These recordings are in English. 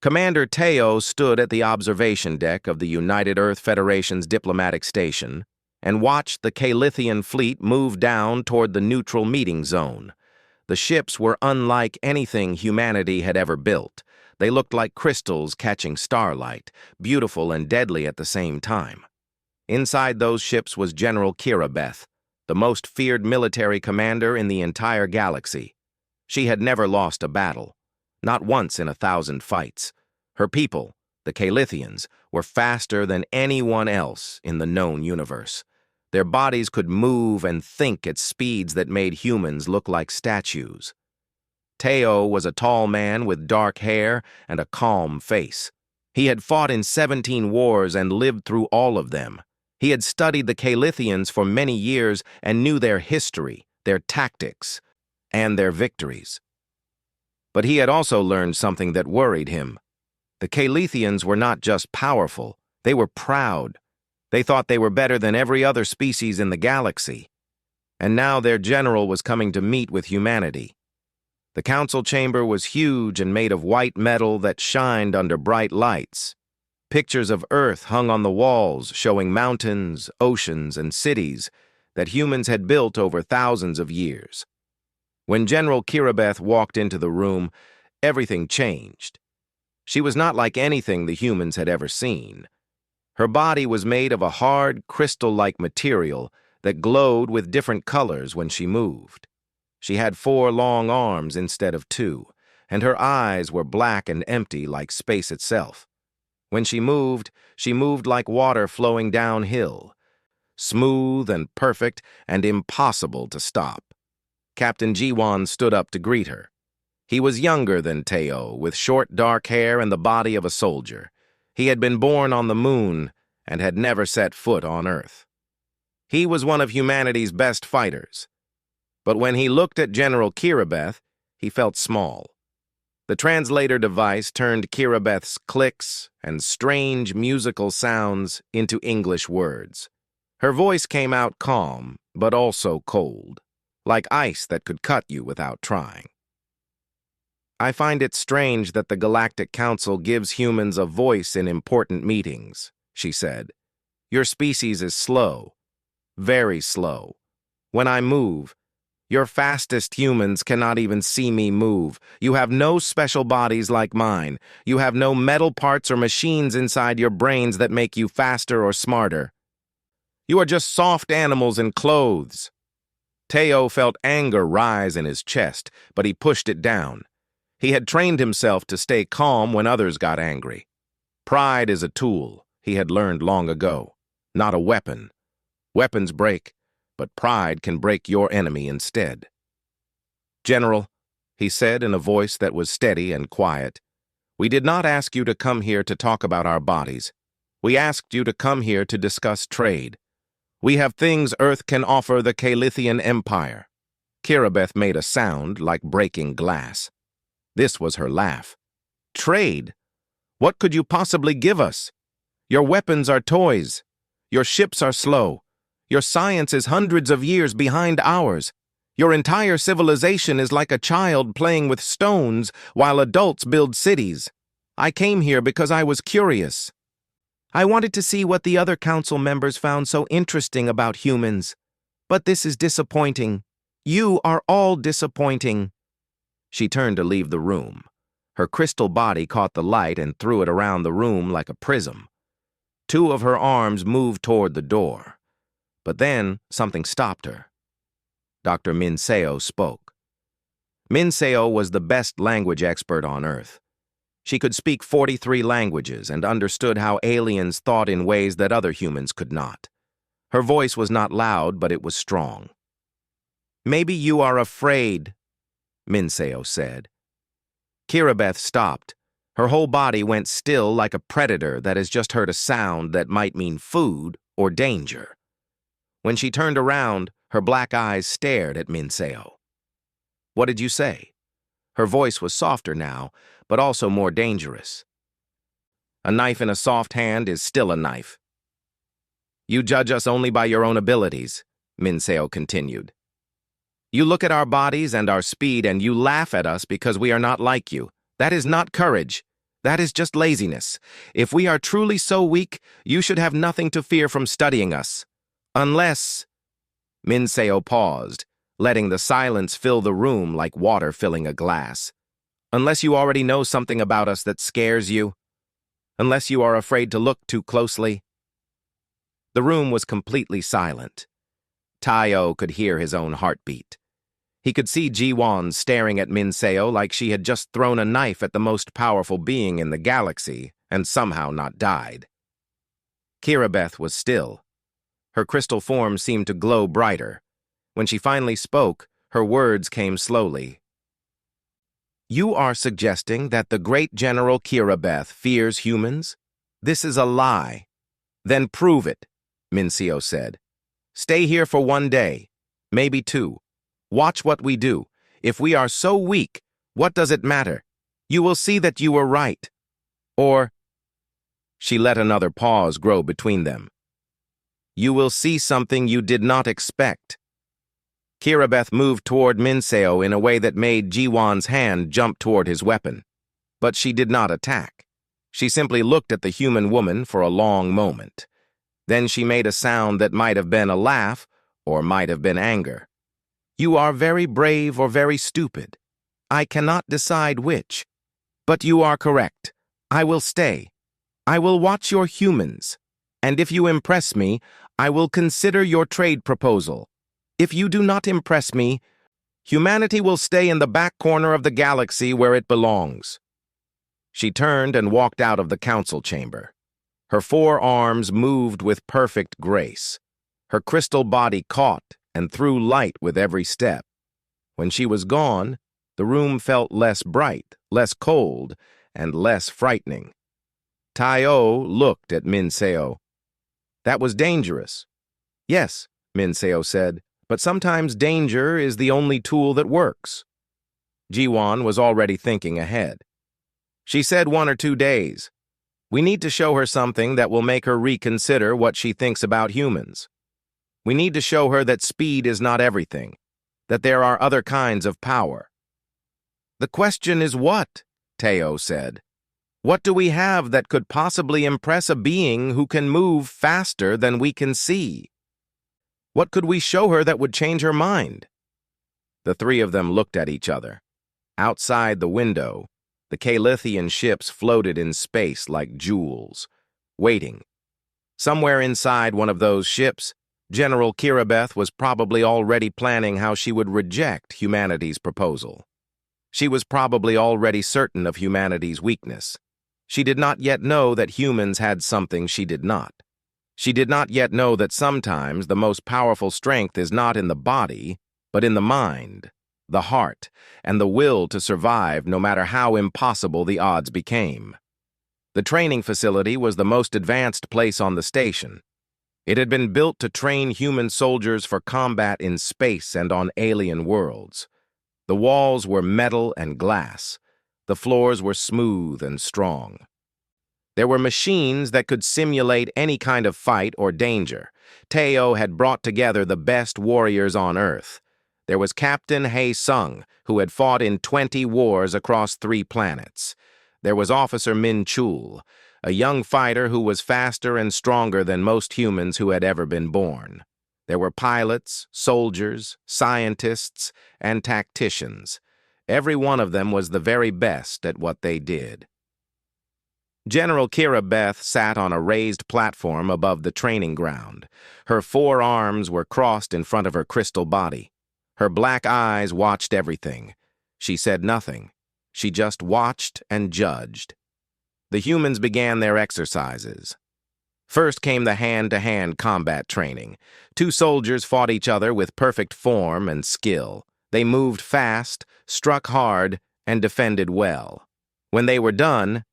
Commander Teo stood at the observation deck of the United Earth Federation's diplomatic station and watched the Calithian fleet move down toward the neutral meeting zone. The ships were unlike anything humanity had ever built. They looked like crystals catching starlight, beautiful and deadly at the same time. Inside those ships was General Kirabeth, the most feared military commander in the entire galaxy. She had never lost a battle, not once in 1,000 fights. Her people, the Calithians, were faster than anyone else in the known universe. Their bodies could move and think at speeds that made humans look like statues. Teo was a tall man with dark hair and a calm face. He had fought in 17 wars and lived through all of them. He had studied the Calithians for many years and knew their history, their tactics, and their victories. But he had also learned something that worried him. The Calithians were not just powerful, they were proud. They thought they were better than every other species in the galaxy. And now their general was coming to meet with humanity. The council chamber was huge and made of white metal that shined under bright lights. Pictures of Earth hung on the walls showing mountains, oceans, and cities that humans had built over thousands of years. When General Kirabeth walked into the room, everything changed. She was not like anything the humans had ever seen. Her body was made of a hard, crystal-like material that glowed with different colors when she moved. She had 4 long arms instead of 2, and her eyes were black and empty like space itself. When she moved like water flowing downhill, smooth and perfect and impossible to stop. Captain Jiwan stood up to greet her. He was younger than Teo, with short dark hair and the body of a soldier. He had been born on the moon and had never set foot on Earth. He was one of humanity's best fighters. But when he looked at General Kirabeth, he felt small. The translator device turned Kirabeth's clicks and strange musical sounds into English words. Her voice came out calm, but also cold, like ice that could cut you without trying. I find it strange that the Galactic Council gives humans a voice in important meetings, she said. Your species is slow, very slow. When I move, your fastest humans cannot even see me move. You have no special bodies like mine. You have no metal parts or machines inside your brains that make you faster or smarter. You are just soft animals in clothes. Teo felt anger rise in his chest, but he pushed it down. He had trained himself to stay calm when others got angry. Pride is a tool, he had learned long ago, not a weapon. Weapons break, but pride can break your enemy instead. General, he said in a voice that was steady and quiet, we did not ask you to come here to talk about our bodies. We asked you to come here to discuss trade. We have things Earth can offer the Calithian Empire. Kirabeth made a sound like breaking glass. This was her laugh. Trade? What could you possibly give us? Your weapons are toys. Your ships are slow. Your science is hundreds of years behind ours. Your entire civilization is like a child playing with stones while adults build cities. I came here because I was curious. I wanted to see what the other council members found so interesting about humans. But this is disappointing. You are all disappointing. She turned to leave the room. Her crystal body caught the light and threw it around the room like a prism. 2 of her arms moved toward the door. But then something stopped her. Dr. Minseo spoke. Minseo was the best language expert on Earth. She could speak 43 languages and understood how aliens thought in ways that other humans could not. Her voice was not loud, but it was strong. Maybe you are afraid, Minseo said. Kirabeth stopped. Her whole body went still like a predator that has just heard a sound that might mean food or danger. When she turned around, her black eyes stared at Minseo. What did you say? Her voice was softer now, but also more dangerous. A knife in a soft hand is still a knife. You judge us only by your own abilities, Minseo continued. You look at our bodies and our speed and you laugh at us because we are not like you. That is not courage. That is just laziness. If we are truly so weak, you should have nothing to fear from studying us. Unless... Minseo paused, letting the silence fill the room like water filling a glass. Unless you already know something about us that scares you. Unless you are afraid to look too closely. The room was completely silent. Taio could hear his own heartbeat. He could see Ji-won staring at Minseo like she had just thrown a knife at the most powerful being in the galaxy and somehow not died. Kirabeth was still. Her crystal form seemed to glow brighter. When she finally spoke, her words came slowly. You are suggesting that the great General Kirabeth fears humans? This is a lie. Then prove it, Minseo said. Stay here for 1 day, maybe 2. Watch what we do. If we are so weak, what does it matter? You will see that you were right. Or... She let another pause grow between them. You will see something you did not expect. Kirabeth moved toward Minseo in a way that made Ji-won's hand jump toward his weapon. But she did not attack. She simply looked at the human woman for a long moment. Then she made a sound that might have been a laugh or might have been anger. You are very brave or very stupid. I cannot decide which. But you are correct. I will stay. I will watch your humans. And if you impress me, I will consider your trade proposal. If you do not impress me, humanity will stay in the back corner of the galaxy where it belongs. She turned and walked out of the council chamber. Her 4 arms moved with perfect grace. Her crystal body caught and threw light with every step. When she was gone, the room felt less bright, less cold, and less frightening. Taio looked at Minseo. That was dangerous. Yes, Minseo said, but sometimes danger is the only tool that works. Ji-won was already thinking ahead. She said 1 or 2 days. We need to show her something that will make her reconsider what she thinks about humans. We need to show her that speed is not everything, that there are other kinds of power. The question is what? Taio said. What do we have that could possibly impress a being who can move faster than we can see? What could we show her that would change her mind? The 3 of them looked at each other. Outside the window, the Calithian ships floated in space like jewels, waiting. Somewhere inside one of those ships, General Kirabeth was probably already planning how she would reject humanity's proposal. She was probably already certain of humanity's weakness. She did not yet know that humans had something she did not. She did not yet know that sometimes the most powerful strength is not in the body, but in the mind, the heart, and the will to survive no matter how impossible the odds became. The training facility was the most advanced place on the station. It had been built to train human soldiers for combat in space and on alien worlds. The walls were metal and glass. The floors were smooth and strong. There were machines that could simulate any kind of fight or danger. Taio had brought together the best warriors on Earth. There was Captain Hae-sung, who had fought in 20 wars across 3 planets. There was Officer Min-chul, a young fighter who was faster and stronger than most humans who had ever been born. There were pilots, soldiers, scientists, and tacticians. Every one of them was the very best at what they did. General Kirabeth sat on a raised platform above the training ground. Her 4 arms were crossed in front of her crystal body. Her black eyes watched everything. She said nothing. She just watched and judged. The humans began their exercises. First came the hand-to-hand combat training. 2 soldiers fought each other with perfect form and skill. They moved fast, struck hard, and defended well. When they were done,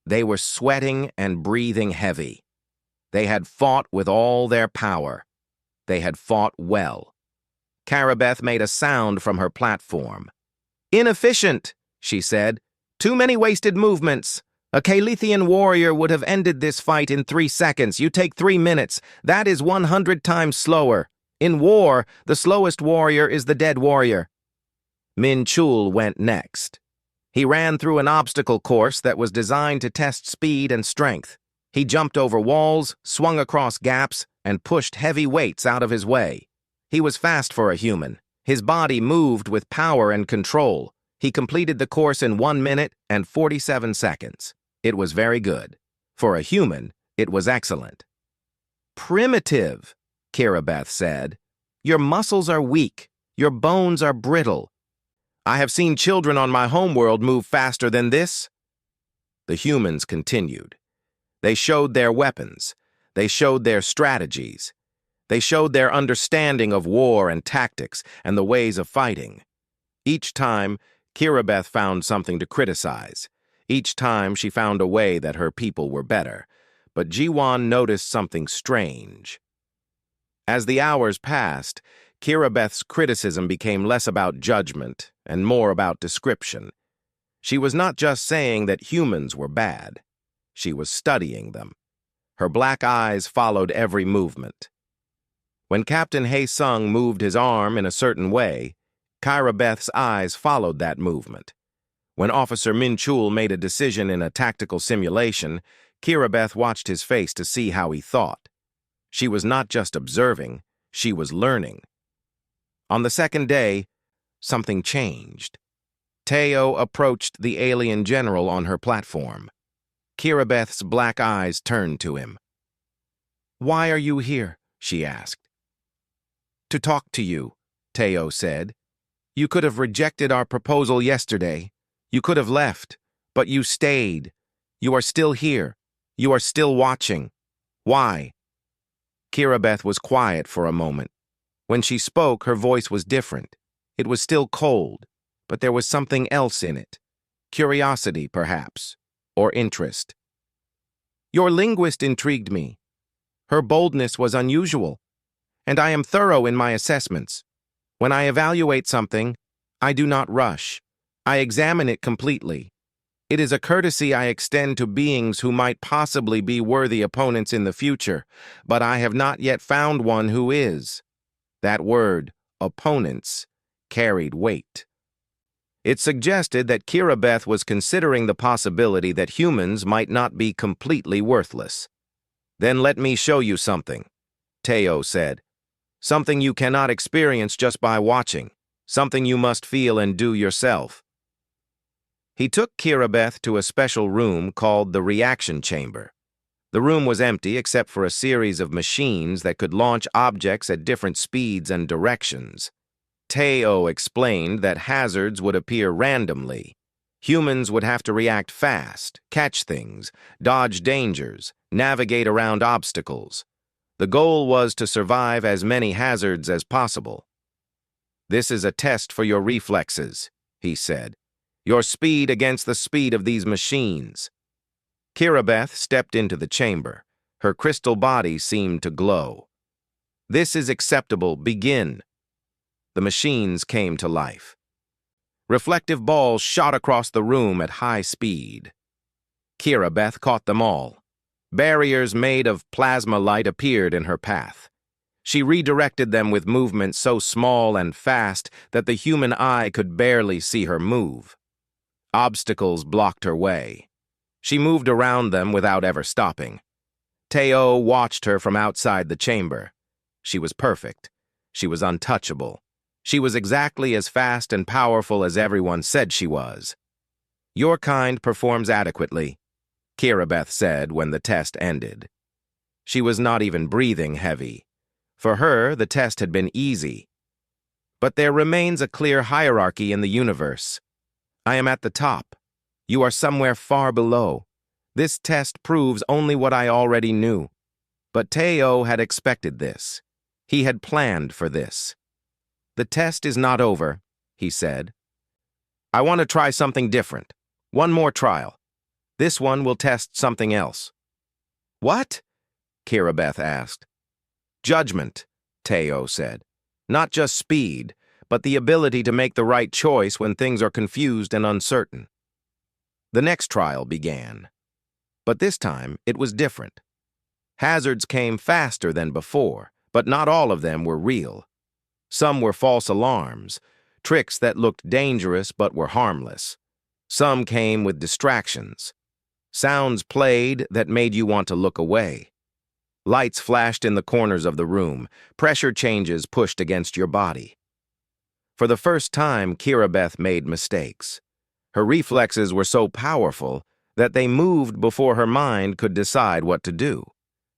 they were sweating and breathing heavy. They had fought with all their power. They had fought well. Kirabeth made a sound from her platform. Inefficient, she said. Too many wasted movements. A Calithian warrior would have ended this fight in 3 seconds. You take 3 minutes. That is 100 times slower. In war, the slowest warrior is the dead warrior. Min-chul went next. He ran through an obstacle course that was designed to test speed and strength. He jumped over walls, swung across gaps, and pushed heavy weights out of his way. He was fast for a human. His body moved with power and control. He completed the course in 1 minute and 47 seconds. It was very good. For a human, it was excellent. "Primitive," Kirabeth said. "Your muscles are weak. Your bones are brittle. I have seen children on my homeworld move faster than this." The humans continued. They showed their weapons. They showed their strategies. They showed their understanding of war and tactics and the ways of fighting. Each time, Kirabeth found something to criticize. Each time, she found a way that her people were better. But Jiwan noticed something strange. As the hours passed, Kirabeth's criticism became less about judgment and more about description. She was not just saying that humans were bad. She was studying them. Her black eyes followed every movement. When Captain Hae-sung moved his arm in a certain way, Kirabeth's eyes followed that movement. When Officer Min-chul made a decision in a tactical simulation, Kirabeth watched his face to see how he thought. She was not just observing, she was learning. On the second day, something changed. Teo approached the alien general on her platform. Kirabeth's black eyes turned to him. "Why are you here?" she asked. "To talk to you," Teo said. "You could have rejected our proposal yesterday. You could have left, but you stayed. You are still here. You are still watching. Why?" Kirabeth was quiet for a moment. When she spoke, her voice was different. It was still cold, but there was something else in it. Curiosity, perhaps, or interest. "Your linguist intrigued me. Her boldness was unusual, and I am thorough in my assessments. When I evaluate something, I do not rush. I examine it completely. It is a courtesy I extend to beings who might possibly be worthy opponents in the future, but I have not yet found one who is." That word, opponents, carried weight. It suggested that Kirabeth was considering the possibility that humans might not be completely worthless. "Then let me show you something," Teo said. "Something you cannot experience just by watching. Something you must feel and do yourself." He took Kirabeth to a special room called the reaction chamber. The room was empty except for a series of machines that could launch objects at different speeds and directions. Teo explained that hazards would appear randomly. Humans would have to react fast, catch things, dodge dangers, navigate around obstacles. The goal was to survive as many hazards as possible. "This is a test for your reflexes," he said. "Your speed against the speed of these machines." Kirabeth stepped into the chamber. Her crystal body seemed to glow. "This is acceptable. Begin." The machines came to life. Reflective balls shot across the room at high speed. Kirabeth caught them all. Barriers made of plasma light appeared in her path. She redirected them with movements so small and fast that the human eye could barely see her move. Obstacles blocked her way. She moved around them without ever stopping. Teo watched her from outside the chamber. She was perfect. She was untouchable. She was exactly as fast and powerful as everyone said she was. "Your kind performs adequately," Kirabeth said when the test ended. She was not even breathing heavy. For her, the test had been easy. "But there remains a clear hierarchy in the universe. I am at the top. You are somewhere far below. This test proves only what I already knew." But Teo had expected this. He had planned for this. "The test is not over," he said. "I want to try something different. One more trial. This one will test something else." "What?" Kirabeth asked. "Judgment," Teo said. "Not just speed, but the ability to make the right choice when things are confused and uncertain." The next trial began. But this time, it was different. Hazards came faster than before, but not all of them were real. Some were false alarms, tricks that looked dangerous but were harmless. Some came with distractions. Sounds played that made you want to look away. Lights flashed in the corners of the room, pressure changes pushed against your body. For the first time, Kirabeth made mistakes. Her reflexes were so powerful that they moved before her mind could decide what to do.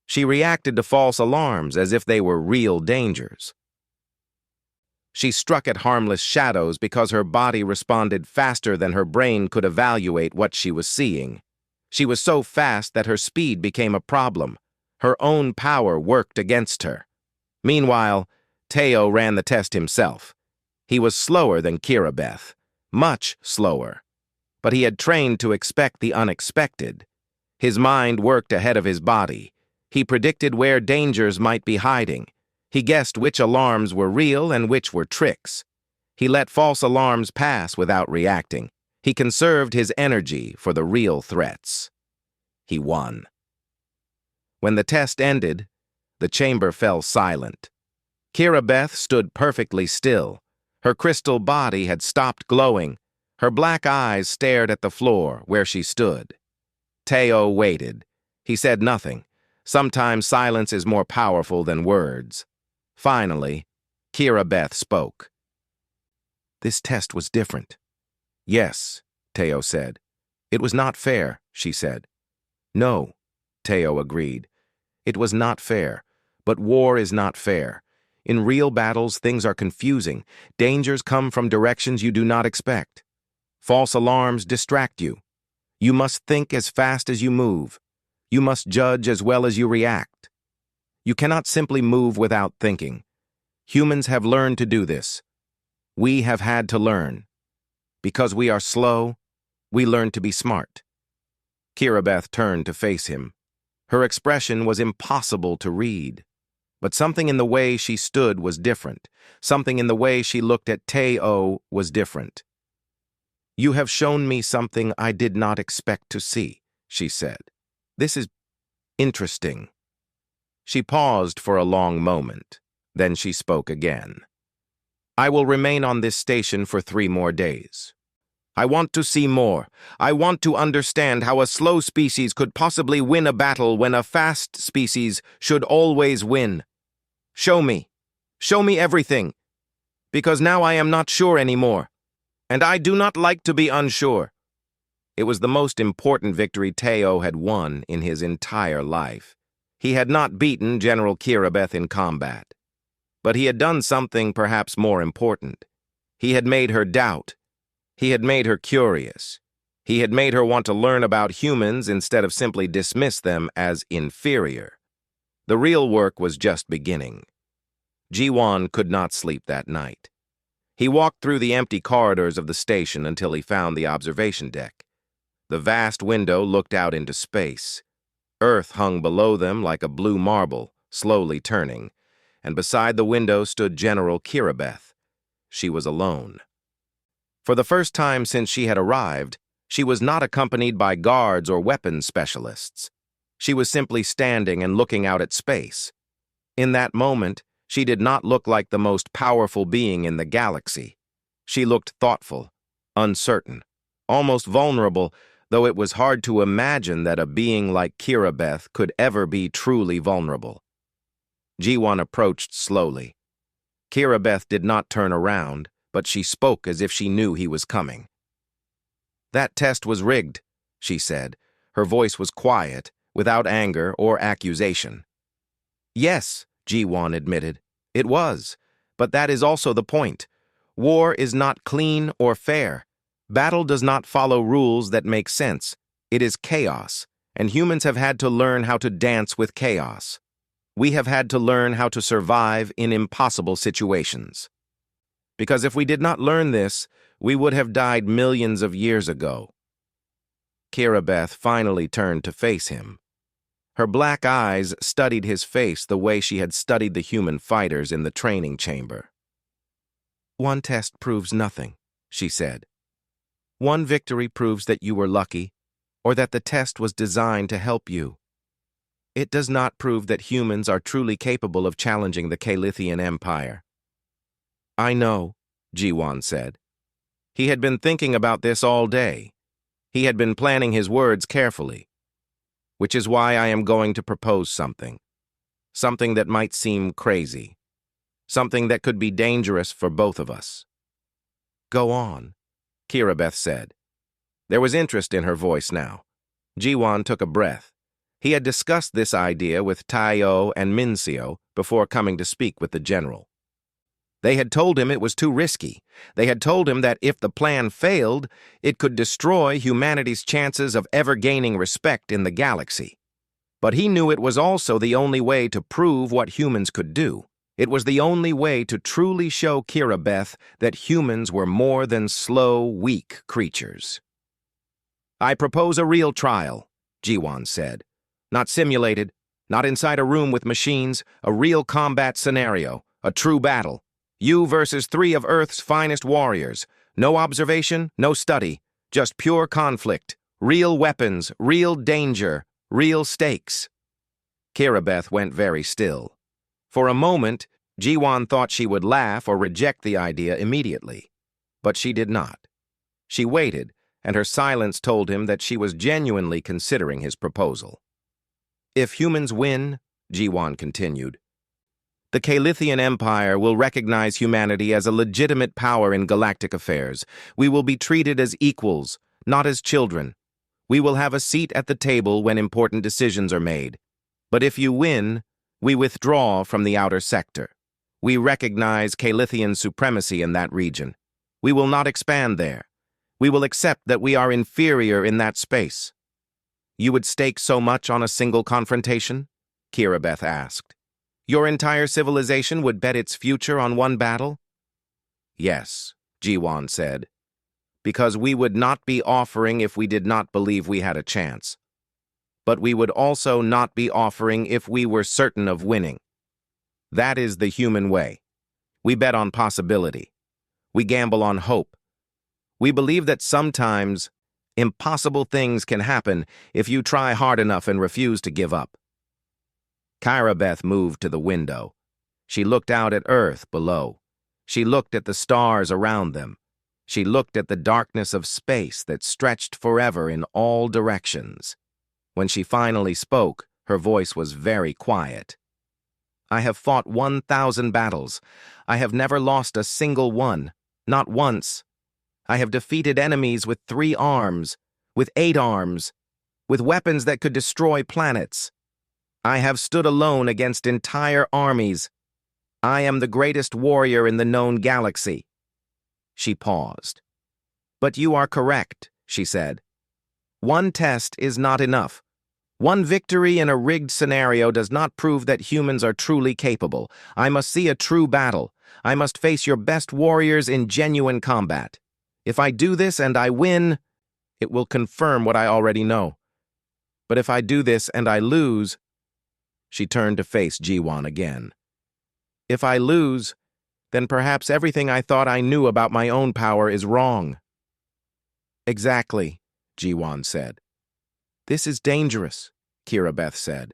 She reacted to false alarms as if they were real dangers. She struck at harmless shadows because her body responded faster than her brain could evaluate what she was seeing. She was so fast that her speed became a problem. Her own power worked against her. Meanwhile, Teo ran the test himself. He was slower than Kirabeth, much slower. But he had trained to expect the unexpected. His mind worked ahead of his body. He predicted where dangers might be hiding. He guessed which alarms were real and which were tricks. He let false alarms pass without reacting. He conserved his energy for the real threats. He won. When the test ended, the chamber fell silent. Kirabeth stood perfectly still. Her crystal body had stopped glowing. Her black eyes stared at the floor where she stood. Teo waited. He said nothing. Sometimes silence is more powerful than words. Finally, Kirabeth spoke. This test was different. Yes, Teo said. It was not fair, she said. No, Teo agreed. It was not fair, but war is not fair. In real battles, things are confusing. Dangers come from directions you do not expect. False alarms distract you. You must think as fast as you move. You must judge as well as you react. You cannot simply move without thinking. Humans have learned to do this. We have had to learn. Because we are slow, we learn to be smart. Kirabeth turned to face him. Her expression was impossible to read. But something in the way she stood was different. Something in the way she looked at Teo was different. You have shown me something I did not expect to see, she said. This is interesting. She paused for a long moment. Then she spoke again. I will remain on this station for 3 more days. I want to see more. I want to understand how a slow species could possibly win a battle when a fast species should always win. Show me. Show me everything. Because now I am not sure anymore. And I do not like to be unsure. It was the most important victory Teo had won in his entire life. He had not beaten General Kirabeth in combat. But he had done something perhaps more important. He had made her doubt. He had made her curious. He had made her want to learn about humans instead of simply dismiss them as inferior. The real work was just beginning. Jiwon could not sleep that night. He walked through the empty corridors of the station until he found the observation deck. The vast window looked out into space. Earth hung below them like a blue marble, slowly turning, and beside the window stood General Kirabeth. She was alone. For the first time since she had arrived, she was not accompanied by guards or weapons specialists. She was simply standing and looking out at space. In that moment, she did not look like the most powerful being in the galaxy. She looked thoughtful, uncertain, almost vulnerable, though it was hard to imagine that a being like Kirabeth could ever be truly vulnerable. Jiwon approached slowly. Kirabeth did not turn around, but she spoke as if she knew he was coming. That test was rigged, she said. Her voice was quiet, without anger or accusation. Yes, Jiwon admitted. It was, but that is also the point. War is not clean or fair. Battle does not follow rules that make sense. It is chaos, and humans have had to learn how to dance with chaos. We have had to learn how to survive in impossible situations. Because if we did not learn this, we would have died millions of years ago. Kirabeth finally turned to face him. Her black eyes studied his face the way she had studied the human fighters in the training chamber. One test proves nothing, she said. One victory proves that you were lucky, or that the test was designed to help you. It does not prove that humans are truly capable of challenging the Calithian Empire. I know, Jiwon said. He had been thinking about this all day. He had been planning his words carefully, which is why I am going to propose something. Something that might seem crazy. Something that could be dangerous for both of us. Go on, Kirabeth said. There was interest in her voice now. Jiwan took a breath. He had discussed this idea with Taio and Mincio before coming to speak with the general. They had told him it was too risky. They had told him that if the plan failed, it could destroy humanity's chances of ever gaining respect in the galaxy. But he knew it was also the only way to prove what humans could do. It was the only way to truly show Kirabeth that humans were more than slow, weak creatures. I propose a real trial, Jiwan said. Not simulated, not inside a room with machines, a real combat scenario, a true battle. You versus 3 of Earth's finest warriors. No observation, no study, just pure conflict. Real weapons, real danger, real stakes. Kirabeth went very still. For a moment, Jiwan thought she would laugh or reject the idea immediately. But she did not. She waited, and her silence told him that she was genuinely considering his proposal. If humans win, Jiwan continued, the Calithian Empire will recognize humanity as a legitimate power in galactic affairs. We will be treated as equals, not as children. We will have a seat at the table when important decisions are made. But if you win, we withdraw from the outer sector. We recognize Calithian supremacy in that region. We will not expand there. We will accept that we are inferior in that space. You would stake so much on a single confrontation? Kirabeth asked. Your entire civilization would bet its future on one battle? Yes, Jiwan said. Because we would not be offering if we did not believe we had a chance. But we would also not be offering if we were certain of winning. That is the human way. We bet on possibility. We gamble on hope. We believe that sometimes impossible things can happen if you try hard enough and refuse to give up. Kirabeth moved to the window. She looked out at Earth below. She looked at the stars around them. She looked at the darkness of space that stretched forever in all directions. When she finally spoke, her voice was very quiet. I have fought 1,000 battles. I have never lost a single one, not once. I have defeated enemies with 3 arms, with 8 arms, with weapons that could destroy planets. I have stood alone against entire armies. I am the greatest warrior in the known galaxy. She paused. But you are correct, she said. One test is not enough. One victory in a rigged scenario does not prove that humans are truly capable. I must see a true battle. I must face your best warriors in genuine combat. If I do this and I win, it will confirm what I already know. But if I do this and I lose, she turned to face Jiwan again. If I lose, then perhaps everything I thought I knew about my own power is wrong. Exactly, Jiwan said. This is dangerous, Kirabeth said.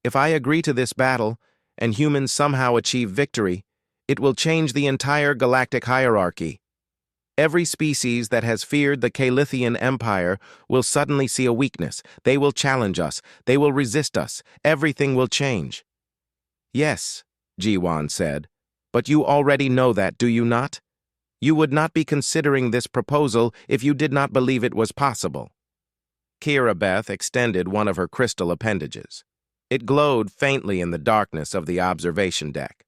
If I agree to this battle, and humans somehow achieve victory, it will change the entire galactic hierarchy. Every species that has feared the Calithian Empire will suddenly see a weakness. They will challenge us. They will resist us. Everything will change. Yes, Jiwan said, but you already know that, do you not? You would not be considering this proposal if you did not believe it was possible. Kirabeth extended one of her crystal appendages. It glowed faintly in the darkness of the observation deck.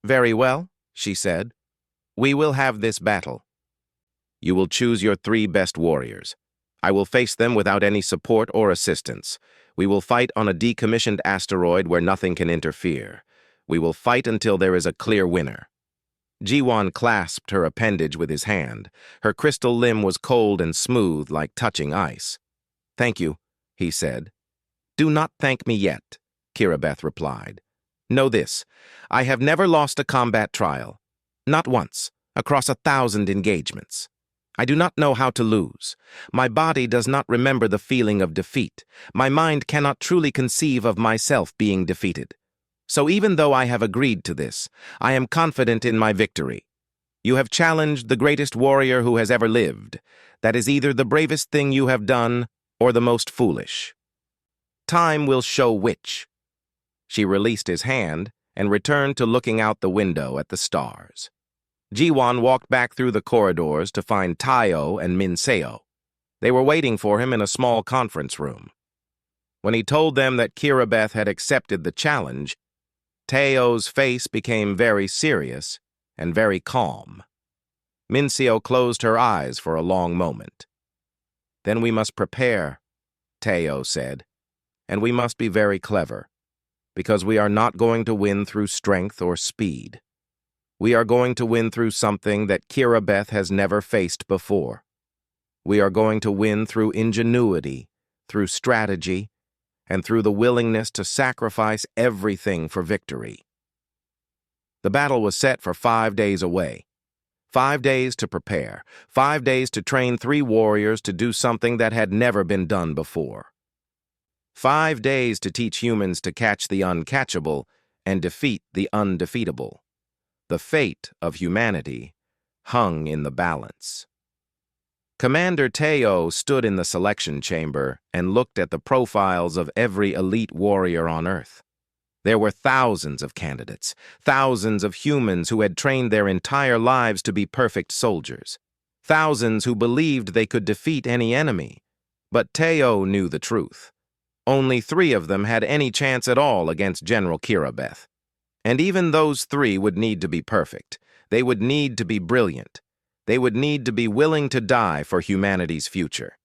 Very well, she said. We will have this battle. You will choose your 3 best warriors. I will face them without any support or assistance. We will fight on a decommissioned asteroid where nothing can interfere. We will fight until there is a clear winner. Jiwan clasped her appendage with his hand. Her crystal limb was cold and smooth like touching ice. Thank you, he said. Do not thank me yet, Kirabeth replied. Know this, I have never lost a combat trial. Not once, across 1,000 engagements. I do not know how to lose. My body does not remember the feeling of defeat. My mind cannot truly conceive of myself being defeated. So even though I have agreed to this, I am confident in my victory. You have challenged the greatest warrior who has ever lived. That is either the bravest thing you have done or the most foolish. Time will show which." She released his hand and returned to looking out the window at the stars. Jiwon walked back through the corridors to find Tayo and Minseo. They were waiting for him in a small conference room. When he told them that Kirabeth had accepted the challenge, Tayo's face became very serious and very calm. Minseo closed her eyes for a long moment. "Then we must prepare," Tayo said, "and we must be very clever, because we are not going to win through strength or speed. We are going to win through something that Kirabeth has never faced before. We are going to win through ingenuity, through strategy, and through the willingness to sacrifice everything for victory." The battle was set for 5 days away. 5 days to prepare, 5 days to train 3 warriors to do something that had never been done before. 5 days to teach humans to catch the uncatchable and defeat the undefeatable. The fate of humanity hung in the balance. Commander Tayo stood in the selection chamber and looked at the profiles of every elite warrior on Earth. There were thousands of candidates, thousands of humans who had trained their entire lives to be perfect soldiers, thousands who believed they could defeat any enemy. But Tayo knew the truth. Only 3 of them had any chance at all against General Kirabeth. And even those 3 would need to be perfect. They would need to be brilliant. They would need to be willing to die for humanity's future.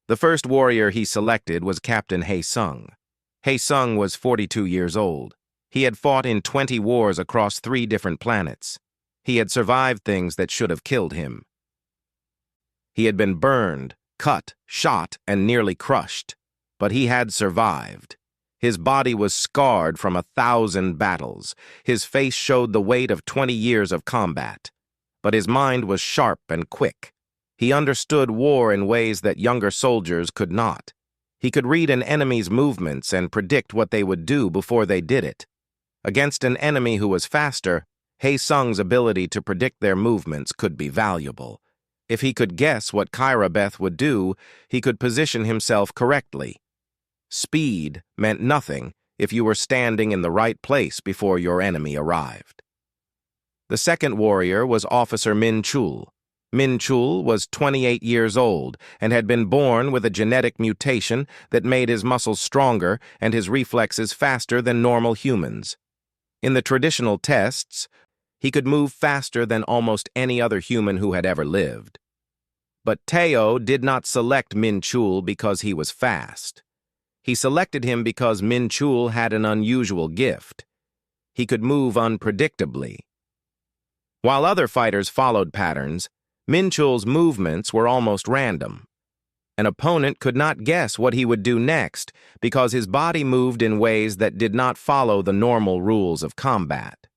The first warrior he selected was Captain Hae-sung. Hae-sung was 42 years old. He had fought in 20 wars across 3 different planets. He had survived things that should have killed him. He had been burned, cut, shot, and nearly crushed. But he had survived. His body was scarred from 1,000 battles. His face showed the weight of 20 years of combat. But his mind was sharp and quick. He understood war in ways that younger soldiers could not. He could read an enemy's movements and predict what they would do before they did it. Against an enemy who was faster, Hae-sung's ability to predict their movements could be valuable. If he could guess what Kirabeth would do, he could position himself correctly. Speed meant nothing if you were standing in the right place before your enemy arrived. The second warrior was Officer Min-chul. Min-chul was 28 years old and had been born with a genetic mutation that made his muscles stronger and his reflexes faster than normal humans. In the traditional tests, he could move faster than almost any other human who had ever lived. But Tayo did not select Min-chul because he was fast. He selected him because Min-chul had an unusual gift. He could move unpredictably. While other fighters followed patterns, Min-chul's movements were almost random. An opponent could not guess what he would do next because his body moved in ways that did not follow the normal rules of combat.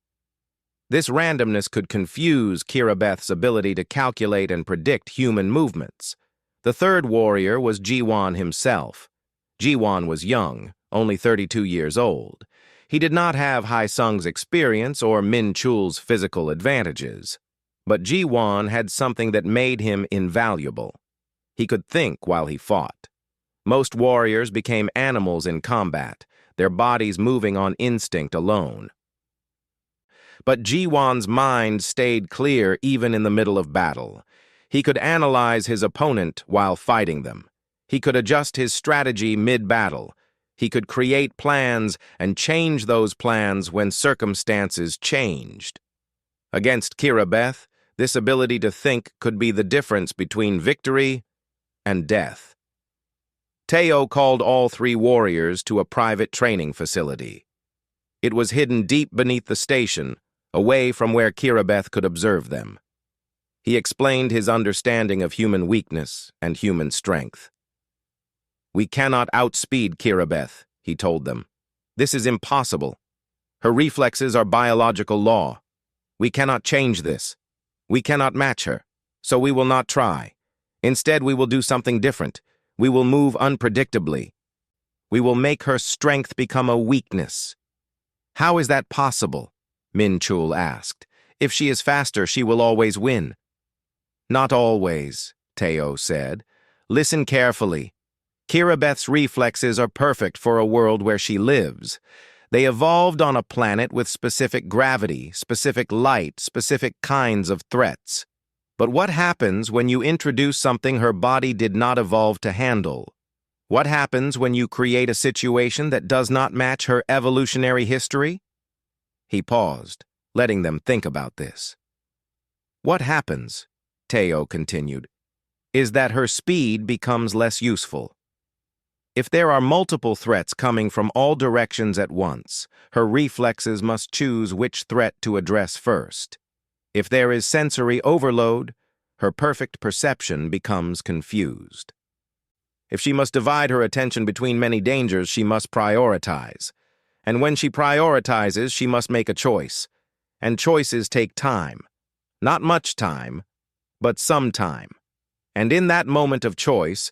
This randomness could confuse Kirabeth's ability to calculate and predict human movements. The third warrior was Jiwon himself. Jiwon was young, only 32 years old. He did not have Hae-sung's experience or Min-chul's physical advantages. But Jiwon had something that made him invaluable. He could think while he fought. Most warriors became animals in combat, their bodies moving on instinct alone. But Jiwon's mind stayed clear even in the middle of battle. He could analyze his opponent while fighting them. He could adjust his strategy mid-battle. He could create plans and change those plans when circumstances changed. Against Kirabeth, this ability to think could be the difference between victory and death. Tayo called all 3 warriors to a private training facility. It was hidden deep beneath the station, away from where Kirabeth could observe them. He explained his understanding of human weakness and human strength. "We cannot outspeed Kirabeth," he told them. "This is impossible. Her reflexes are biological law. We cannot change this. We cannot match her, so we will not try. Instead, we will do something different. We will move unpredictably. We will make her strength become a weakness." "How is that possible?" Min-chul asked. If she is faster, she will always win. Not always, Teo said. Listen carefully. Kirabeth's reflexes are perfect for a world where she lives. They evolved on a planet with specific gravity, specific light, specific kinds of threats. But what happens when you introduce something her body did not evolve to handle? What happens when you create a situation that does not match her evolutionary history? He paused, letting them think about this. What happens, Teo continued, is that her speed becomes less useful. If there are multiple threats coming from all directions at once, her reflexes must choose which threat to address first. If there is sensory overload, her perfect perception becomes confused. If she must divide her attention between many dangers, she must prioritize. And when she prioritizes, she must make a choice. And choices take time. Not much time, but some time. And in that moment of choice,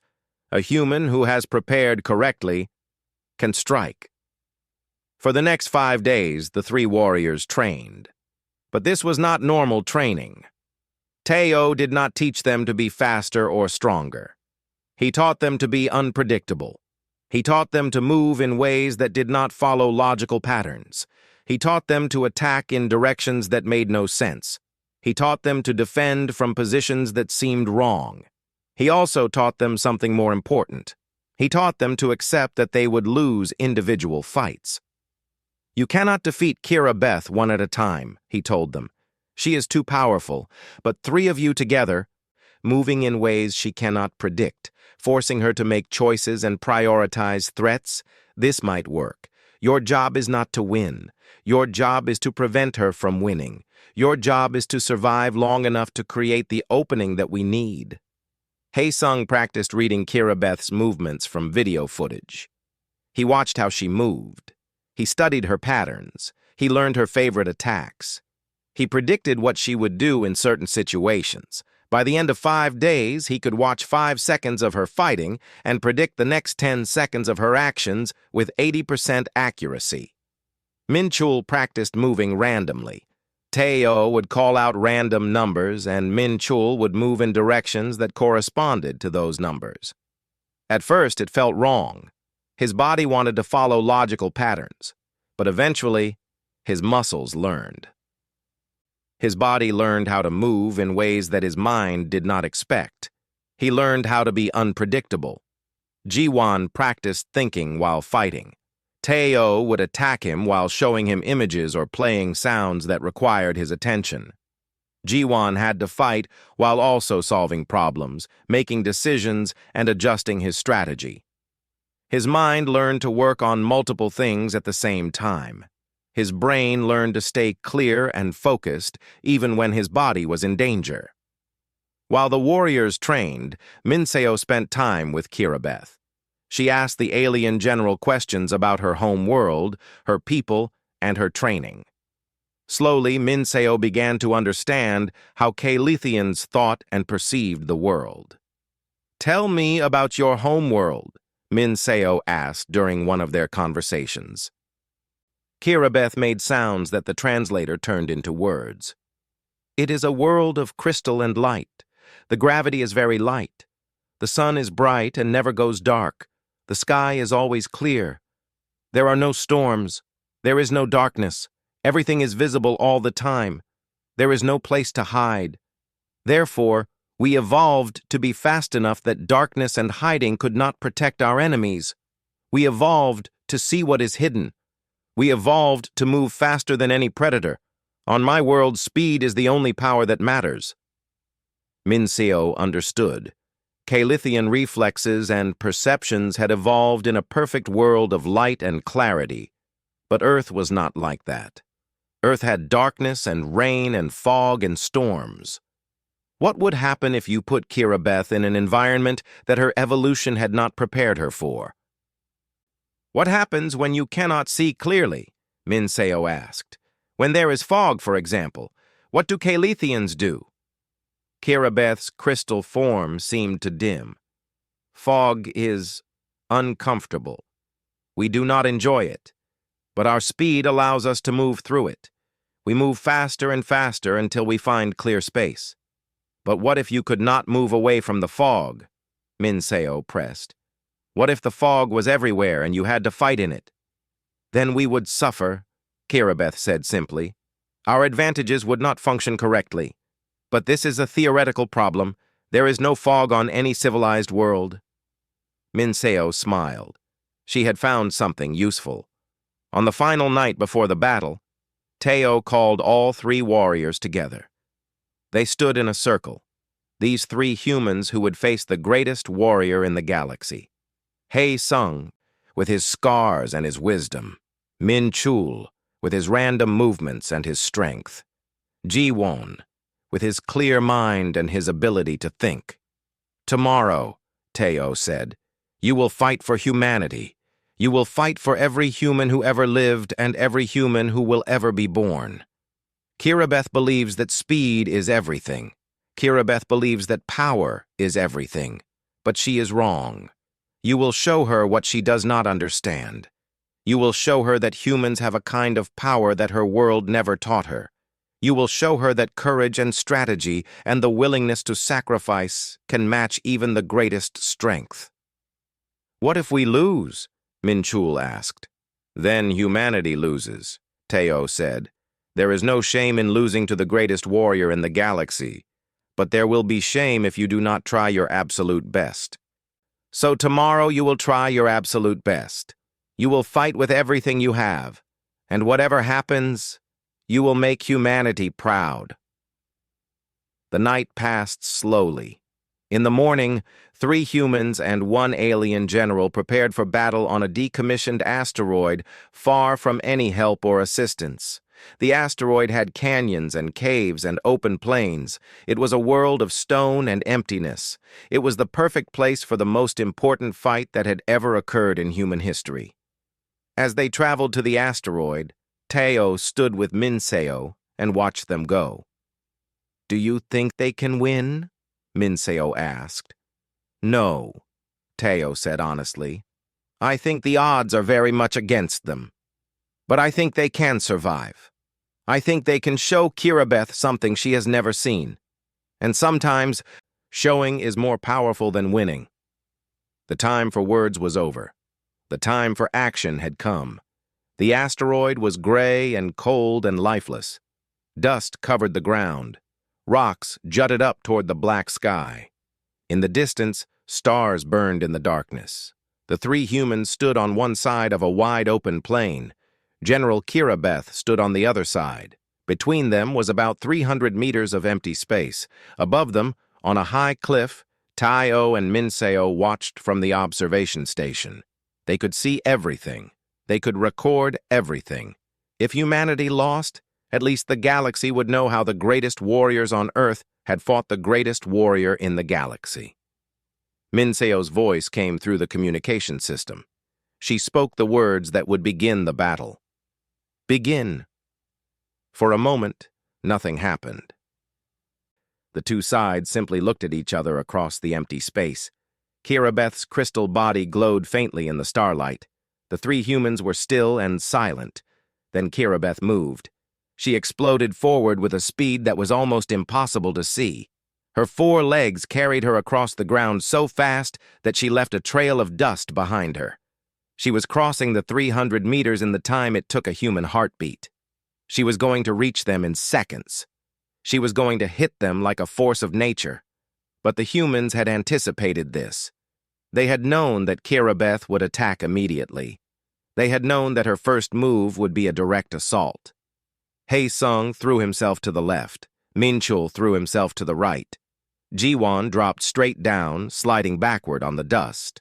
a human who has prepared correctly can strike. For the next 5 days, the 3 warriors trained. But this was not normal training. Teo did not teach them to be faster or stronger. He taught them to be unpredictable. He taught them to move in ways that did not follow logical patterns. He taught them to attack in directions that made no sense. He taught them to defend from positions that seemed wrong. He also taught them something more important. He taught them to accept that they would lose individual fights. You cannot defeat Kirabeth one at a time, he told them. She is too powerful, but 3 of you together, moving in ways she cannot predict, forcing her to make choices and prioritize threats, this might work. Your job is not to win. Your job is to prevent her from winning. Your job is to survive long enough to create the opening that we need. Haesung practiced reading Kirabeth's movements from video footage. He watched how she moved. He studied her patterns. He learned her favorite attacks. He predicted what she would do in certain situations. By the end of 5 days, he could watch 5 seconds of her fighting and predict the next 10 seconds of her actions with 80% accuracy. Minchul practiced moving randomly. Teo would call out random numbers, and Minchul would move in directions that corresponded to those numbers. At first, it felt wrong. His body wanted to follow logical patterns, but eventually, his muscles learned. His body learned how to move in ways that his mind did not expect. He learned how to be unpredictable. Jiwan practiced thinking while fighting. Teo would attack him while showing him images or playing sounds that required his attention. Jiwan had to fight while also solving problems, making decisions, and adjusting his strategy. His mind learned to work on multiple things at the same time. His brain learned to stay clear and focused even when his body was in danger. While the warriors trained, Minseo spent time with Kirabeth. She asked the alien general questions about her home world, her people, and her training. Slowly, Minseo began to understand how Kalithians thought and perceived the world. "Tell me about your home world," Minseo asked during one of their conversations. Kirabeth made sounds that the translator turned into words. "It is a world of crystal and light. The gravity is very light. The sun is bright and never goes dark. The sky is always clear. There are no storms. There is no darkness. Everything is visible all the time. There is no place to hide. Therefore, we evolved to be fast enough that darkness and hiding could not protect our enemies. We evolved to see what is hidden. We evolved to move faster than any predator. On my world, speed is the only power that matters." Minseo understood. Kalithian reflexes and perceptions had evolved in a perfect world of light and clarity. But Earth was not like that. Earth had darkness and rain and fog and storms. What would happen if you put Kirabeth in an environment that her evolution had not prepared her for? "What happens when you cannot see clearly?" Minseo asked. "When there is fog, for example, what do Kalithians do?" Kirabeth's crystal form seemed to dim. "Fog is uncomfortable. We do not enjoy it, but our speed allows us to move through it. We move faster and faster until we find clear space. But what if you could not move away from the fog? Minseo pressed. What if the fog was everywhere and you had to fight in it? Then we would suffer, Kirabeth said simply. Our advantages would not function correctly. But this is a theoretical problem. There is no fog on any civilized world. Minseo smiled. She had found something useful. On the final night before the battle, Teo called all 3 warriors together. They stood in a circle, these 3 humans who would face the greatest warrior in the galaxy. Hei Sung, with his scars and his wisdom. Min Chul, with his random movements and his strength. Ji Won, with his clear mind and his ability to think. Tomorrow, Teo said, you will fight for humanity. You will fight for every human who ever lived and every human who will ever be born. Kirabeth believes that speed is everything. Kirabeth believes that power is everything. But she is wrong. You will show her what she does not understand. You will show her that humans have a kind of power that her world never taught her. You will show her that courage and strategy and the willingness to sacrifice can match even the greatest strength. What if we lose? Minchul asked. Then humanity loses, Teo said. There is no shame in losing to the greatest warrior in the galaxy, but there will be shame if you do not try your absolute best. So tomorrow you will try your absolute best. You will fight with everything you have, and whatever happens, you will make humanity proud. The night passed slowly. In the morning, 3 humans and 1 alien general prepared for battle on a decommissioned asteroid far from any help or assistance. The asteroid had canyons and caves and open plains. It was a world of stone and emptiness. It was the perfect place for the most important fight that had ever occurred in human history. As they traveled to the asteroid, Teo stood with Minseo and watched them go. Do you think they can win? Minseo asked. No, Teo said honestly. I think the odds are very much against them. But I think they can survive. I think they can show Kirabeth something she has never seen. And sometimes, showing is more powerful than winning. The time for words was over. The time for action had come. The asteroid was gray and cold and lifeless. Dust covered the ground. Rocks jutted up toward the black sky. In the distance, stars burned in the darkness. The 3 humans stood on one side of a wide-open plain. General Kirabeth stood on the other side. Between them was about 300 meters of empty space. Above them, on a high cliff, Teo and Minseo watched from the observation station. They could see everything. They could record everything. If humanity lost, at least the galaxy would know how the greatest warriors on Earth had fought the greatest warrior in the galaxy. Minseo's voice came through the communication system. She spoke the words that would begin the battle. Begin. For a moment, nothing happened. The 2 sides simply looked at each other across the empty space. Kirabeth's crystal body glowed faintly in the starlight. The 3 humans were still and silent. Then Kirabeth moved. She exploded forward with a speed that was almost impossible to see. Her 4 legs carried her across the ground so fast that she left a trail of dust behind her. She was crossing the 300 meters in the time it took a human heartbeat. She was going to reach them in seconds. She was going to hit them like a force of nature. But the humans had anticipated this. They had known that Kirabeth would attack immediately. They had known that her first move would be a direct assault. Hei Sung threw himself to the left. Minchul threw himself to the right. Jiwon dropped straight down, sliding backward on the dust.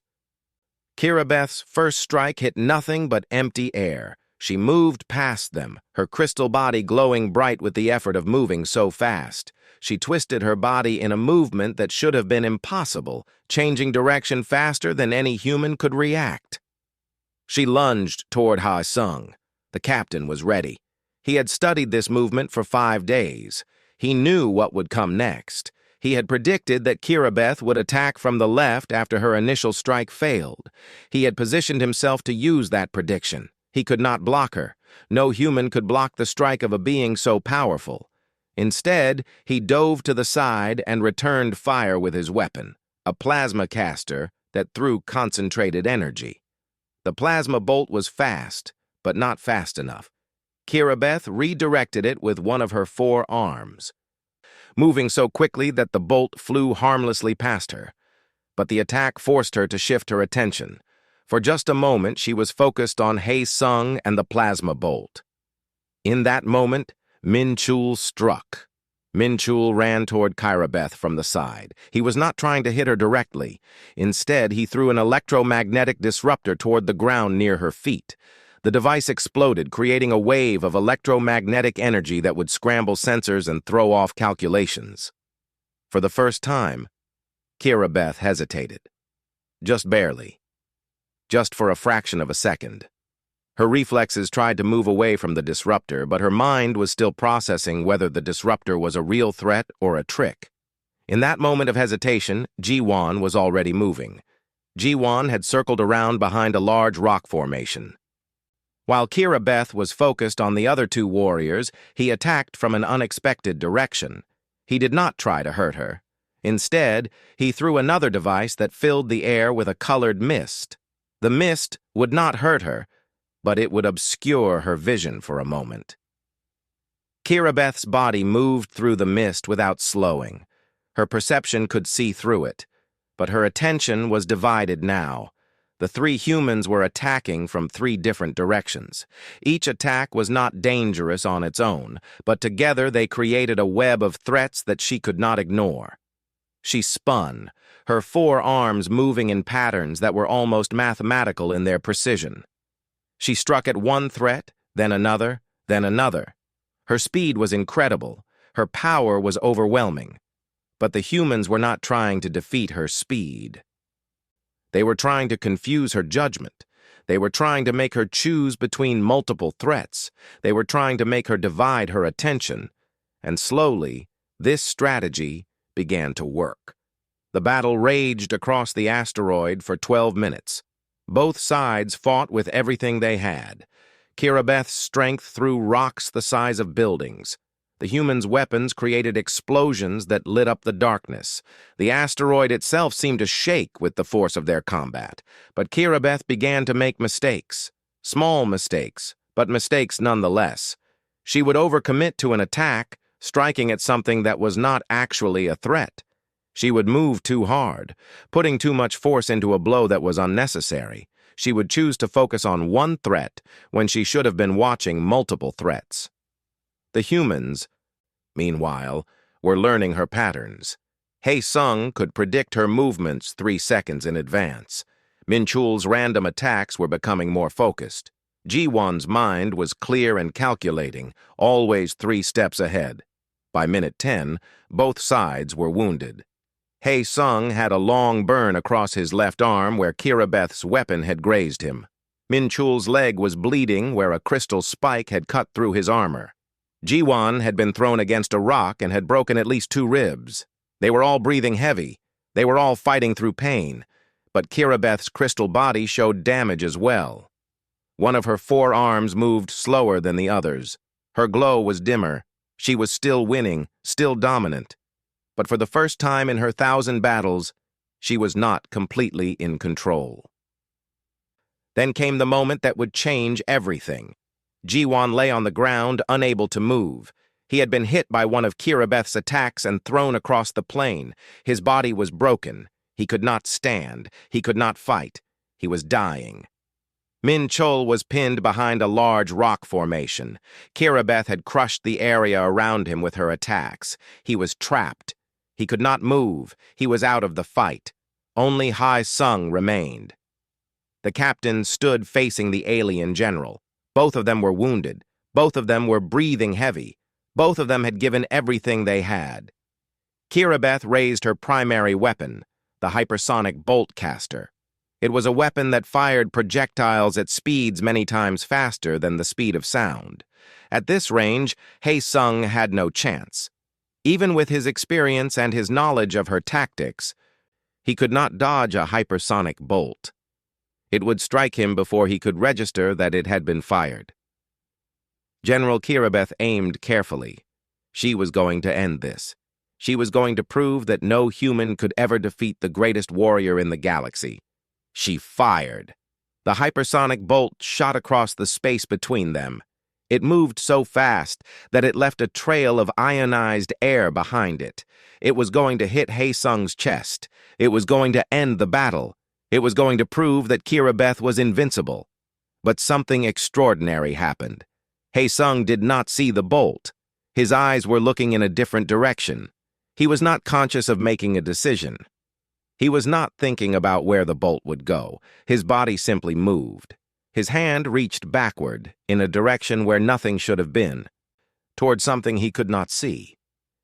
Kirabeth's first strike hit nothing but empty air. She moved past them, her crystal body glowing bright with the effort of moving so fast. She twisted her body in a movement that should have been impossible, changing direction faster than any human could react. She lunged toward Ha Sung. The captain was ready. He had studied this movement for 5 days. He knew what would come next. He had predicted that Kirabeth would attack from the left after her initial strike failed. He had positioned himself to use that prediction. He could not block her. No human could block the strike of a being so powerful. Instead, he dove to the side and returned fire with his weapon, a plasma caster that threw concentrated energy. The plasma bolt was fast, but not fast enough. Kirabeth redirected it with one of her 4 arms, moving so quickly that the bolt flew harmlessly past her. But the attack forced her to shift her attention. For just a moment, she was focused on Hei Sung and the plasma bolt. In that moment, Min Chul struck. Min Chul ran toward Kirabeth from the side. He was not trying to hit her directly. Instead, he threw an electromagnetic disruptor toward the ground near her feet. The device exploded, creating a wave of electromagnetic energy that would scramble sensors and throw off calculations. For the first time, Kirabeth hesitated. Just barely. Just for a fraction of a second. Her reflexes tried to move away from the disruptor, but her mind was still processing whether the disruptor was a real threat or a trick. In that moment of hesitation, Ji-Wan was already moving. Ji-Wan had circled around behind a large rock formation. While Kirabeth was focused on the other 2 warriors, he attacked from an unexpected direction. He did not try to hurt her. Instead, he threw another device that filled the air with a colored mist. The mist would not hurt her, but it would obscure her vision for a moment. Kirabeth's body moved through the mist without slowing. Her perception could see through it, but her attention was divided now. The 3 humans were attacking from 3 different directions. Each attack was not dangerous on its own, but together they created a web of threats that she could not ignore. She spun, her 4 arms moving in patterns that were almost mathematical in their precision. She struck at one threat, then another, then another. Her speed was incredible. Her power was overwhelming. But the humans were not trying to defeat her speed. They were trying to confuse her judgment. They were trying to make her choose between multiple threats. They were trying to make her divide her attention. And slowly, this strategy began to work. The battle raged across the asteroid for 12 minutes. Both sides fought with everything they had. Kirabeth's strength threw rocks the size of buildings. The humans' weapons created explosions that lit up the darkness. The asteroid itself seemed to shake with the force of their combat. But Kirabeth began to make mistakes. Small mistakes, but mistakes nonetheless. She would overcommit to an attack, striking at something that was not actually a threat. She would move too hard, putting too much force into a blow that was unnecessary. She would choose to focus on one threat when she should have been watching multiple threats. The humans, meanwhile, were learning her patterns. Hei Sung could predict her movements 3 seconds in advance. Min Chul's random attacks were becoming more focused. Ji-Wan's mind was clear and calculating, always 3 steps ahead. By minute 10, both sides were wounded. Hei Sung had a long burn across his left arm where Kirabeth's weapon had grazed him. Min Chul's leg was bleeding where a crystal spike had cut through his armor. Ji-Wan had been thrown against a rock and had broken at least 2 ribs. They were all breathing heavy. They were all fighting through pain. But Kirabeth's crystal body showed damage as well. One of her 4 arms moved slower than the others. Her glow was dimmer. She was still winning, still dominant. But for the first time in her 1,000 battles, she was not completely in control. Then came the moment that would change everything. Ji-Wan lay on the ground, unable to move. He had been hit by one of Kirabeth's attacks and thrown across the plain. His body was broken. He could not stand. He could not fight. He was dying. Min Chul was pinned behind a large rock formation. Kirabeth had crushed the area around him with her attacks. He was trapped. He could not move. He was out of the fight. Only Hei Sung remained. The captain stood facing the alien general. Both of them were wounded. Both of them were breathing heavy. Both of them had given everything they had. Kirabeth raised her primary weapon, the hypersonic bolt caster. It was a weapon that fired projectiles at speeds many times faster than the speed of sound. At this range, Hei Sung had no chance. Even with his experience and his knowledge of her tactics, he could not dodge a hypersonic bolt. It would strike him before he could register that it had been fired. General Kirabeth aimed carefully. She was going to end this. She was going to prove that no human could ever defeat the greatest warrior in the galaxy. She fired. The hypersonic bolt shot across the space between them. It moved so fast that it left a trail of ionized air behind it. It was going to hit Haesung's chest. It was going to end the battle. It was going to prove that Kirabeth was invincible. But something extraordinary happened. Haesung did not see the bolt. His eyes were looking in a different direction. He was not conscious of making a decision. He was not thinking about where the bolt would go. His body simply moved. His hand reached backward, in a direction where nothing should have been, toward something he could not see.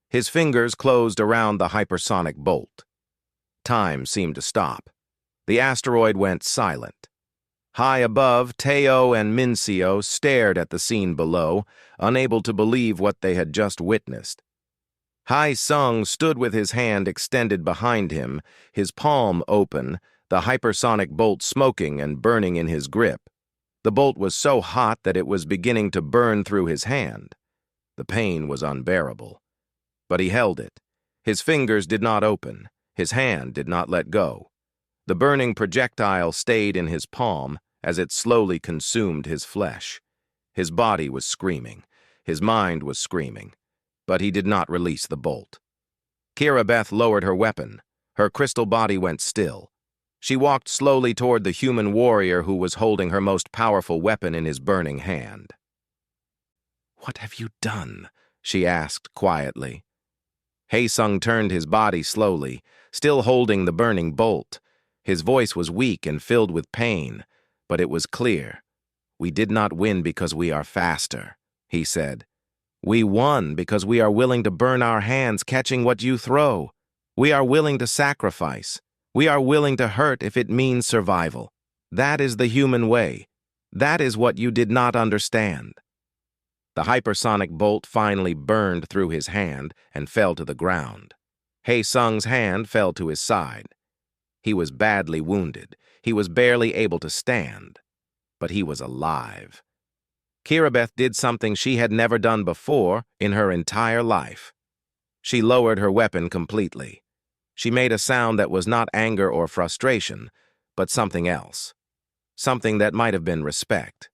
His fingers closed around the hypersonic bolt. Time seemed to stop. The asteroid went silent. High above, Teo and Mincio stared at the scene below, unable to believe what they had just witnessed. Haesung stood with his hand extended behind him, his palm open, the hypersonic bolt smoking and burning in his grip. The bolt was so hot that it was beginning to burn through his hand. The pain was unbearable. But he held it. His fingers did not open. His hand did not let go. The burning projectile stayed in his palm as it slowly consumed his flesh. His body was screaming. His mind was screaming. But he did not release the bolt. Kirabeth lowered her weapon. Her crystal body went still. She walked slowly toward the human warrior who was holding her most powerful weapon in his burning hand. "What have you done?" she asked quietly. Haesung turned his body slowly, still holding the burning bolt. His voice was weak and filled with pain, but it was clear. "We did not win because we are faster," he said. "We won because we are willing to burn our hands catching what you throw. We are willing to sacrifice. We are willing to hurt if it means survival. That is the human way. That is what you did not understand." The hypersonic bolt finally burned through his hand and fell to the ground. Haesung's hand fell to his side. He was badly wounded. He was barely able to stand. But he was alive. Kirabeth did something she had never done before in her entire life. She lowered her weapon completely. She made a sound that was not anger or frustration, but something else. Something that might have been respect.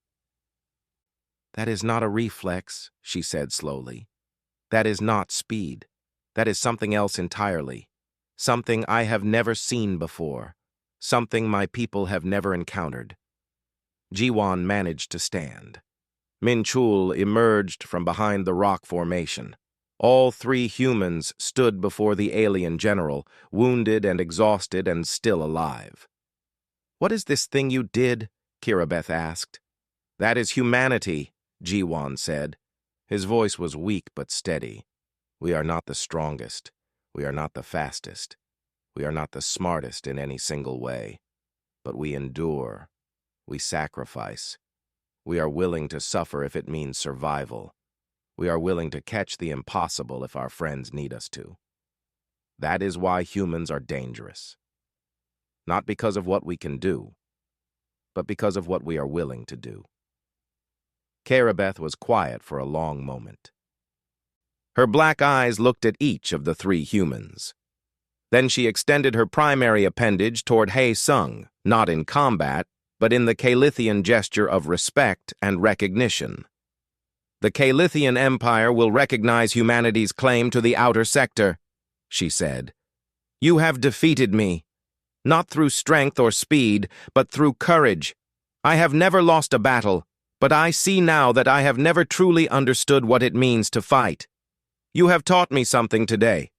"That is not a reflex," she said slowly. "That is not speed. That is something else entirely. Something I have never seen before. Something my people have never encountered." Jiwon managed to stand. Minchul emerged from behind the rock formation. All three humans stood before the alien general, wounded and exhausted and still alive. "What is this thing you did?" Kirabeth asked. "That is humanity," Jiwon said. His voice was weak but steady. "We are not the strongest. We are not the fastest. We are not the smartest in any single way. But we endure. We sacrifice. We are willing to suffer if it means survival. We are willing to catch the impossible if our friends need us to. That is why humans are dangerous. Not because of what we can do, but because of what we are willing to do." Kirabeth was quiet for a long moment. Her black eyes looked at each of the three humans. Then she extended her primary appendage toward Haesung, not in combat, but in the Kalithian gesture of respect and recognition. "The Kalithian Empire will recognize humanity's claim to the outer sector," she said. "You have defeated me, not through strength or speed, but through courage. I have never lost a battle, but I see now that I have never truly understood what it means to fight. You have taught me something today,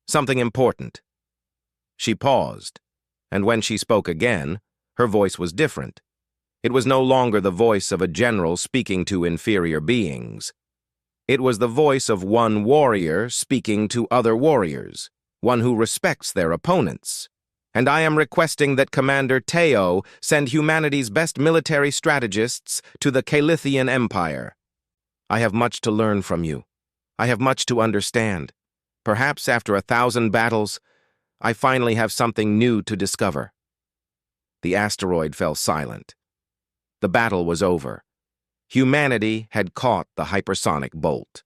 something important." She paused, and when she spoke again, her voice was different. It was no longer the voice of a general speaking to inferior beings. It was the voice of one warrior speaking to other warriors, one who respects their opponents. "And I am requesting that Commander Teo send humanity's best military strategists to the Kalithian Empire. I have much to learn from you. I have much to understand. Perhaps after 1,000 battles, I finally have something new to discover." The asteroid fell silent. The battle was over. Humanity had caught the hypersonic bolt.